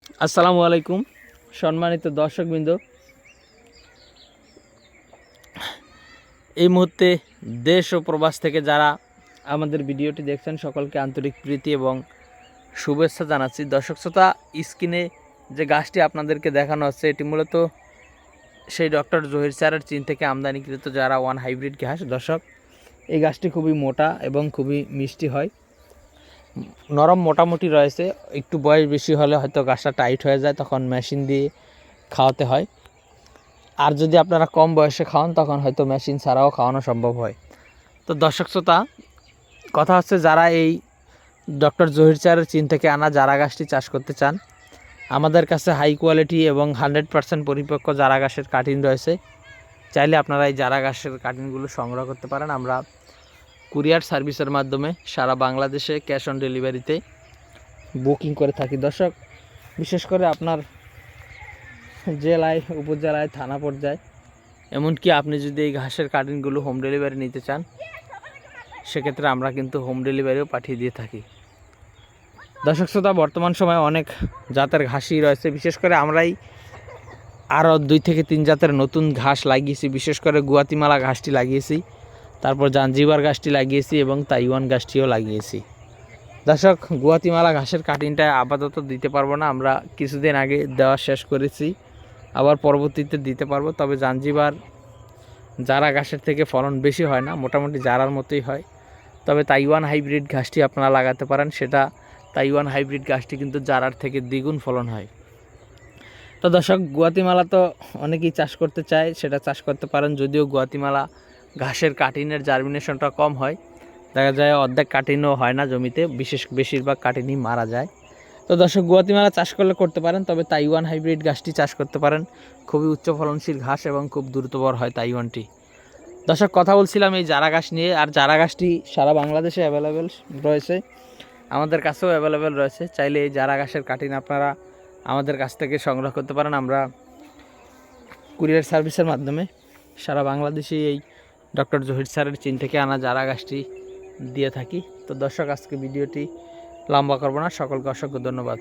আসসালামু আলাইকুম সম্মানিত দর্শকবৃন্দ। এই মুহূর্তে দেশ ও প্রবাস থেকে যারা আমাদের ভিডিওটি দেখছেন সকলকে আন্তরিক প্রীতি এবং শুভেচ্ছা জানাচ্ছি। দর্শক শ্রোতা, স্ক্রিনে যে গাছটি আপনাদেরকে দেখানো হচ্ছে এটি মূলত সেই ডক্টর জহির স্যারের চীন থেকে আমদানিকৃত যারা ওয়ান হাইব্রিড ঘাস। দর্শক, এই গাছটি খুবই মোটা এবং খুবই মিষ্টি হয়, নরম মোটামুটি রয়েছে। একটু বয়স বেশি হলে হয়তো গাছটা টাইট হয়ে যায়, তখন মেশিন দিয়ে খাওয়াতে হয়। আর যদি আপনারা কম বয়সে খাওয়ান তখন হয়তো মেশিন ছাড়াও খাওয়ানো সম্ভব হয়। তো দর্শক শ্রোতা, কথা হচ্ছে যারা এই ডক্টর জহির স্যারের চীন থেকে আনা জারা গাছটি চাষ করতে চান, আমাদের কাছে হাই কোয়ালিটি এবং 100% পরিপক্ক জারা গাছের কাটিং রয়েছে। চাইলে আপনারা এই জারা গাছের কাটিংগুলো সংগ্রহ করতে পারেন। আমরা কুরিয়ার সার্ভিসের মাধ্যমে সারা বাংলাদেশে ক্যাশ অন ডেলিভারিতে বুকিং করে থাকি। দর্শক, বিশেষ করে আপনার জেলায়, উপজেলায়, থানা পর্যায়ে, এমনকি আপনি যদি এই ঘাসের কাটিংগুলো হোম ডেলিভারি নিতে চান, সেক্ষেত্রে আমরা কিন্তু হোম ডেলিভারিও পাঠিয়ে দিয়ে থাকি। দর্শক শ্রোতা, বর্তমান সময়ে অনেক জাতের ঘাসই রয়েছে। বিশেষ করে আমরাই আরও 2 থেকে 3 জাতের নতুন ঘাস লাগিয়েছি। বিশেষ করে গুয়াতিমালা ঘাসটি লাগিয়েছি, তারপর জাঞ্জিবার ঘাসটি লাগিয়েছি এবং তাইওয়ান ঘাসটিও লাগিয়েছি। দর্শক, গুয়াতিমালা ঘাসের কাটিংটা আপাতত দিতে পারবো না, আমরা কিছুদিন আগে দেওয়া শেষ করেছি, আবার পরবর্তীতে দিতে পারবো। তবে জাঞ্জিবার জারা ঘাসের থেকে ফলন বেশি হয় না, মোটামুটি জারার মতোই হয়। তবে তাইওয়ান হাইব্রিড ঘাসটি আপনারা লাগাতে পারেন, সেটা তাইওয়ান হাইব্রিড ঘাসটি কিন্তু জারার থেকে দ্বিগুণ ফলন হয়। তো দর্শক, গুয়াতিমালা তো অনেকেই চাষ করতে চায়, সেটা চাষ করতে পারেন। যদিও গুয়াতিমালা ঘাসের কাটিনের জার্মিনেশনটা কম হয়, দেখা যায় অর্ধেক কাটিনও হয় না জমিতে, বেশিরভাগ কাটিনই মারা যায়। তো দর্শক, গুয়াতিমালা চাষ করতে পারেন, তবে তাইওয়ান হাইব্রিড ঘাসটি চাষ করতে পারেন। খুবই উচ্চ ফলনশীল ঘাস এবং খুব দ্রুত বড় হয় তাইওয়ানটি। দর্শক, কথা বলছিলাম এই জারা ঘাস নিয়ে। আর জারা ঘাসটি সারা বাংলাদেশে অ্যাভেলেবেল রয়েছে, আমাদের কাছেও অ্যাভেলেবেল রয়েছে। চাইলে এই জারা ঘাসের কাটিন আপনারা আমাদের কাছ থেকে সংগ্রহ করতে পারেন। আমরা কুরিয়ার সার্ভিসের মাধ্যমে সারা বাংলাদেশে এই ডক্টর জহির স্যারের চীন থেকে আনা জারা ঘাসটি দিয়ে থাকি। তো দর্শক, আজকে ভিডিওটি লম্বা করব না, সকলকে অসংখ্য ধন্যবাদ।